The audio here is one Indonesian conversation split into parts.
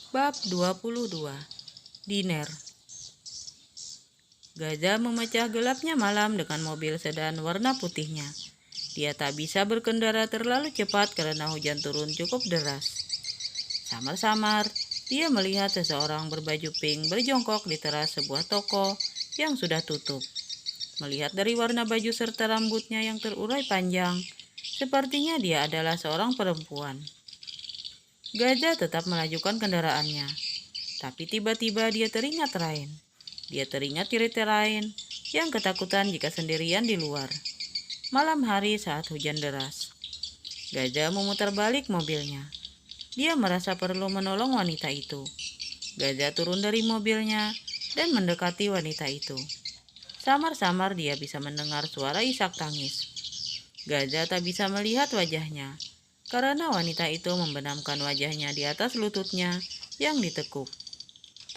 Bab 22. Diner. Gajah memecah gelapnya malam dengan mobil sedan warna putihnya. Dia tak bisa berkendara terlalu cepat karena hujan turun cukup deras. Samar-samar, dia melihat seseorang berbaju pink berjongkok di teras sebuah toko yang sudah tutup. Melihat dari warna baju serta rambutnya yang terurai panjang, sepertinya dia adalah seorang perempuan. Gajah tetap melajukan kendaraannya. Tapi tiba-tiba dia teringat Rain. Dia teringat cerita Rain yang ketakutan jika sendirian di luar. Malam hari saat hujan deras. Gajah memutar balik mobilnya. Dia merasa perlu menolong wanita itu. Gajah turun dari mobilnya dan mendekati wanita itu. Samar-samar dia bisa mendengar suara isak tangis. Gajah tak bisa melihat wajahnya, karena wanita itu membenamkan wajahnya di atas lututnya yang ditekuk.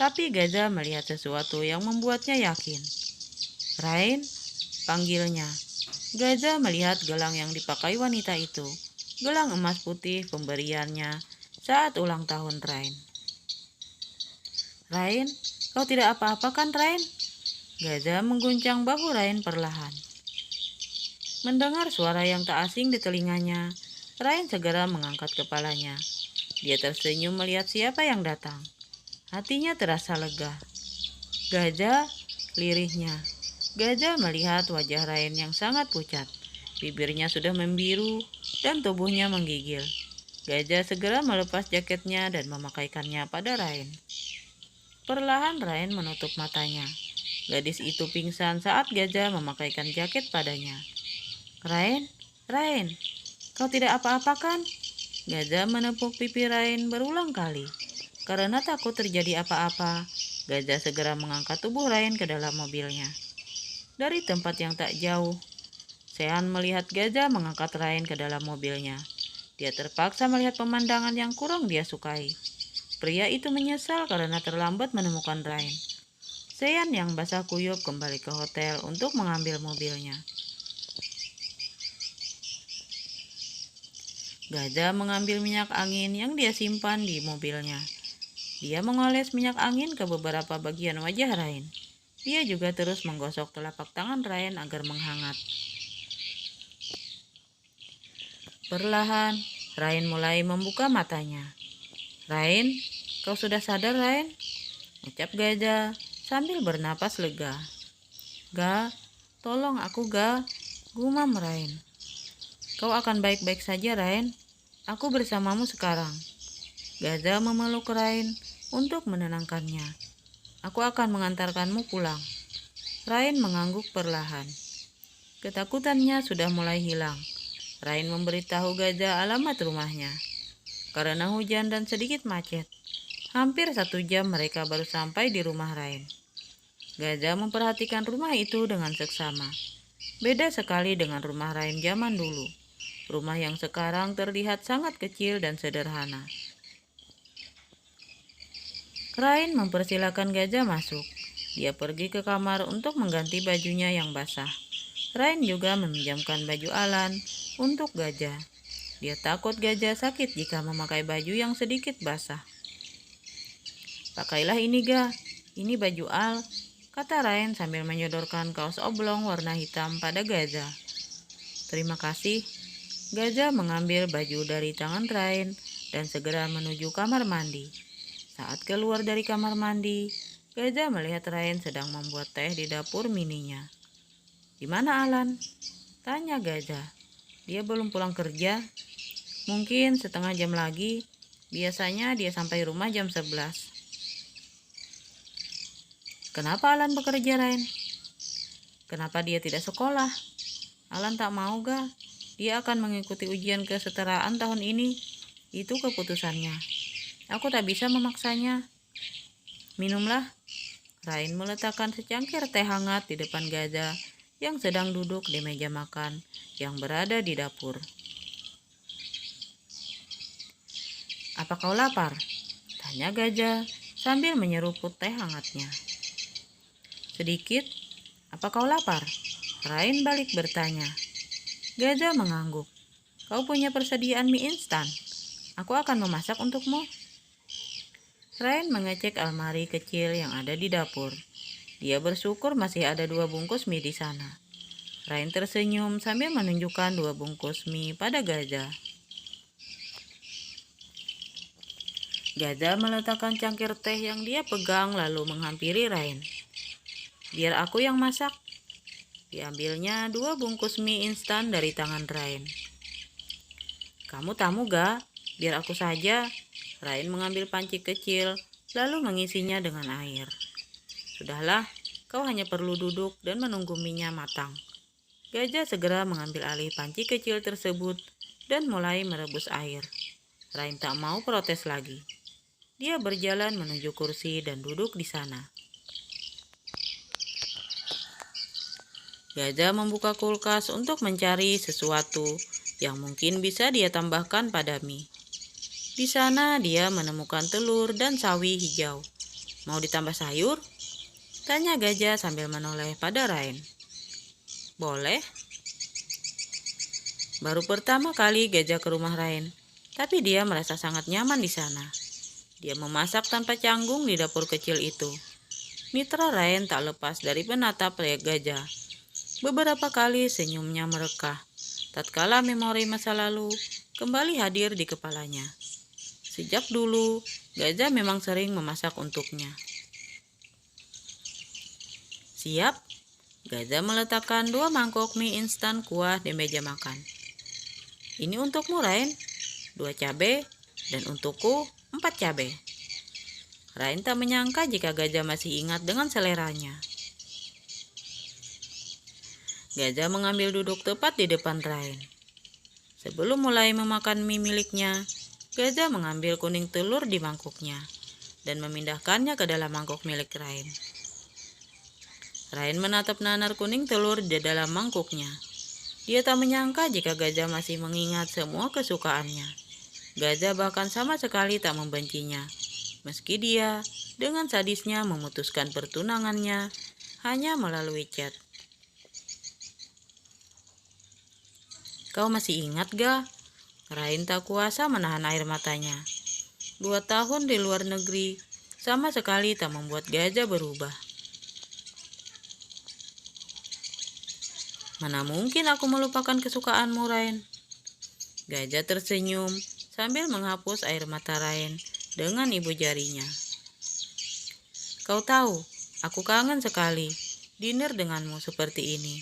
Tapi Gajah melihat sesuatu yang membuatnya yakin. Rain, panggilnya. Gajah melihat gelang yang dipakai wanita itu. Gelang emas putih pemberiannya saat ulang tahun Rain. Rain, kau tidak apa-apa kan Rain? Gajah mengguncang bahu Rain perlahan. Mendengar suara yang tak asing di telinganya, Rain segera mengangkat kepalanya. Dia tersenyum melihat siapa yang datang. Hatinya terasa lega. Gajah, lirihnya. Gajah melihat wajah Rain yang sangat pucat. Bibirnya sudah membiru dan tubuhnya menggigil. Gajah segera melepas jaketnya dan memakaikannya pada Rain. Perlahan Rain menutup matanya. Gadis itu pingsan saat Gajah memakaikan jaket padanya. Rain, Rain, kau tidak apa-apa kan? Gajah menepuk pipi Rain berulang kali. Karena takut terjadi apa-apa, Gajah segera mengangkat tubuh Rain ke dalam mobilnya. Dari tempat yang tak jauh, Sean melihat Gajah mengangkat Rain ke dalam mobilnya. Dia terpaksa melihat pemandangan yang kurang dia sukai. Pria itu menyesal karena terlambat menemukan Rain. Sean yang basah kuyup kembali ke hotel untuk mengambil mobilnya. Gajah mengambil minyak angin yang dia simpan di mobilnya. Dia mengoles minyak angin ke beberapa bagian wajah Rain. Dia juga terus menggosok telapak tangan Rain agar menghangat. Perlahan, Rain mulai membuka matanya. Rain, kau sudah sadar Rain? Ucap Gajah sambil bernapas lega. Ga, tolong aku Ga, gumam Rain. Kau akan baik-baik saja Rain. Aku bersamamu sekarang. Gajah memeluk Rain untuk menenangkannya. Aku akan mengantarkanmu pulang. Rain mengangguk perlahan. Ketakutannya sudah mulai hilang. Rain memberitahu Gajah alamat rumahnya. Karena hujan dan sedikit macet, hampir 1 jam mereka baru sampai di rumah Rain. Gajah memperhatikan rumah itu dengan seksama. Beda sekali dengan rumah Rain zaman dulu. Rumah yang sekarang terlihat sangat kecil dan sederhana. Rain mempersilahkan Gajah masuk. Dia pergi ke kamar untuk mengganti bajunya yang basah. Rain juga meminjamkan baju Alan untuk Gajah. Dia takut Gajah sakit jika memakai baju yang sedikit basah. Pakailah ini Ga, ini baju Al, kata Rain sambil menyodorkan kaos oblong warna hitam pada Gajah. Terima kasih. Gajah mengambil baju dari tangan Rain dan segera menuju kamar mandi. Saat keluar dari kamar mandi, Gajah melihat Rain sedang membuat teh di dapur mininya. Di mana Alan? Tanya Gajah. Dia belum pulang kerja. Mungkin setengah jam lagi. Biasanya dia sampai rumah jam 11. Kenapa Alan bekerja Rain? Kenapa dia tidak sekolah? Alan tak mau Ga. Dia akan mengikuti ujian kesetaraan tahun ini. Itu keputusannya. Aku tak bisa memaksanya. Minumlah. Rain meletakkan secangkir teh hangat di depan Gajah yang sedang duduk di meja makan yang berada di dapur. Apa kau lapar? Tanya Gajah sambil menyeruput teh hangatnya. Sedikit. Apa kau lapar? Rain balik bertanya. Gajah mengangguk. Kau punya persediaan mie instan? Aku akan memasak untukmu. Ryan mengecek almari kecil yang ada di dapur. Dia bersyukur masih ada 2 bungkus mie di sana. Ryan tersenyum sambil menunjukkan 2 bungkus mie pada gajah. Gajah meletakkan cangkir teh yang dia pegang lalu menghampiri Ryan. Biar aku yang masak. Diambilnya 2 bungkus mie instan dari tangan Ryan. Kamu tamu ga? Biar aku saja. Ryan mengambil panci kecil lalu mengisinya dengan air. Sudahlah, kau hanya perlu duduk dan menunggu mie-nya matang. Gajah segera mengambil alih panci kecil tersebut dan mulai merebus air. Ryan tak mau protes lagi. Dia berjalan menuju kursi dan duduk di sana. Gajah membuka kulkas untuk mencari sesuatu yang mungkin bisa dia tambahkan pada mie. Di sana dia menemukan telur dan sawi hijau. Mau ditambah sayur? Tanya gajah sambil menoleh pada Ryan. Boleh. Baru pertama kali gajah ke rumah Ryan, tapi dia merasa sangat nyaman di sana. Dia memasak tanpa canggung di dapur kecil itu. Mitra Ryan tak lepas dari menatap gajah. Beberapa kali senyumnya merekah, tatkala memori masa lalu kembali hadir di kepalanya. Sejak dulu, gajah memang sering memasak untuknya. Siap? Gajah meletakkan 2 mangkok mie instan kuah di meja makan. Ini untukmu, Ryan, 2 cabai, dan untukku 4 cabai. Ryan tak menyangka jika gajah masih ingat dengan seleranya. Gajah mengambil duduk tepat di depan Ryan. Sebelum mulai memakan mie miliknya, gajah mengambil kuning telur di mangkuknya dan memindahkannya ke dalam mangkuk milik Ryan. Ryan menatap nanar kuning telur di dalam mangkuknya. Dia tak menyangka jika gajah masih mengingat semua kesukaannya. Gajah bahkan sama sekali tak membencinya, meski dia dengan sadisnya memutuskan pertunangannya hanya melalui chat. Kau masih ingat ga? Ryan tak kuasa menahan air matanya. 2 tahun di luar negeri sama sekali tak membuat gajah berubah. Mana mungkin aku melupakan kesukaanmu, Ryan? Gajah tersenyum sambil menghapus air mata Ryan dengan ibu jarinya. Kau tahu, aku kangen sekali dinner denganmu seperti ini.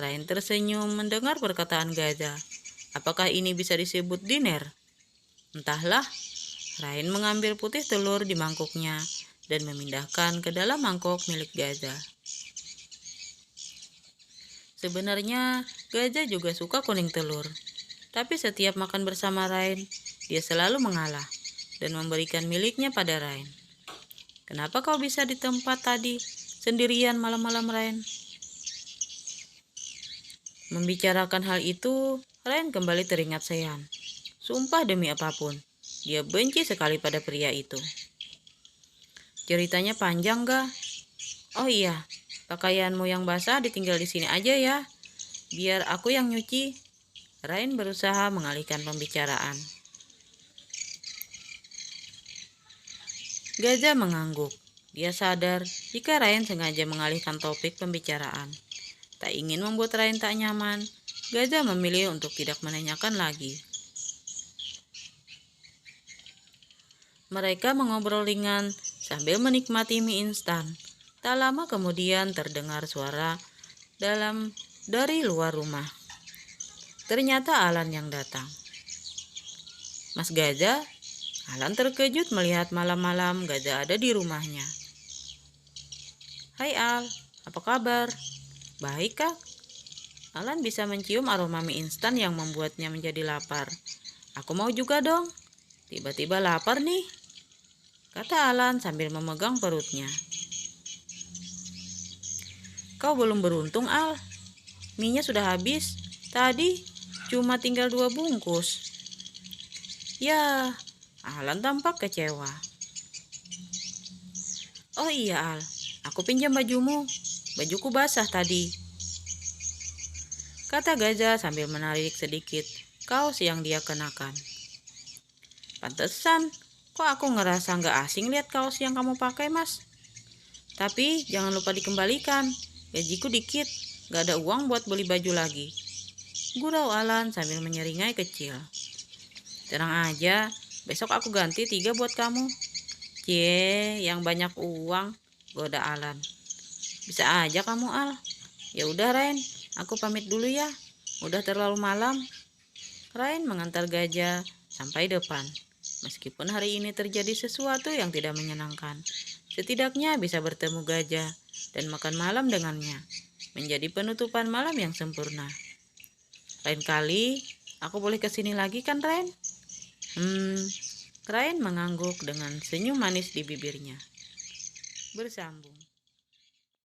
Ryan tersenyum mendengar perkataan gajah. Apakah ini bisa disebut dinner? Entahlah. Ryan mengambil putih telur di mangkuknya dan memindahkan ke dalam mangkok milik gajah. Sebenarnya, gajah juga suka kuning telur. Tapi setiap makan bersama Ryan, dia selalu mengalah dan memberikan miliknya pada Ryan. Kenapa kau bisa di tempat tadi sendirian malam-malam, Ryan? Membicarakan hal itu, Ryan kembali teringat Sean. Sumpah demi apapun, dia benci sekali pada pria itu. Ceritanya panjang gak? Oh iya, pakaianmu yang basah ditinggal di sini aja ya. Biar aku yang nyuci. Ryan berusaha mengalihkan pembicaraan. Gajah mengangguk. Dia sadar jika Ryan sengaja mengalihkan topik pembicaraan. Tak ingin membuat Ryan tak nyaman, gajah memilih untuk tidak menanyakan lagi. Mereka mengobrol ringan sambil menikmati mie instan. Tak lama kemudian terdengar suara dari luar rumah. Ternyata Alan yang datang. Mas Gajah, Alan terkejut melihat malam-malam gajah ada di rumahnya. Hai Al, apa kabar? Baik Kak. Alan bisa mencium aroma mie instan yang membuatnya menjadi lapar. Aku mau juga dong. Tiba-tiba lapar nih, kata Alan sambil memegang perutnya. Kau belum beruntung, Al. Mie-nya sudah habis. Tadi cuma tinggal 2 bungkus. Ya, Alan tampak kecewa. Oh iya, Al. Aku pinjam bajumu. Bajuku basah tadi, kata gajah sambil menarik sedikit kaos yang dia kenakan. Pantesan, Kok aku ngerasa nggak asing lihat kaos yang kamu pakai, Mas? Tapi jangan lupa dikembalikan. Gajiku dikit, nggak ada uang buat beli baju lagi. Gurau Alan sambil menyeringai kecil. Tenang aja, besok aku ganti 3 buat kamu. Cie, yang banyak uang, goda Alan. Bisa aja kamu, Al. Ya udah, Ren, aku pamit dulu ya. Udah terlalu malam. Ren mengantar gajah sampai depan. Meskipun hari ini terjadi sesuatu yang tidak menyenangkan, setidaknya bisa bertemu gajah dan makan malam dengannya. Menjadi penutupan malam yang sempurna. Lain kali, aku boleh kesini lagi kan, Ren? Ren mengangguk dengan senyum manis di bibirnya. Bersambung.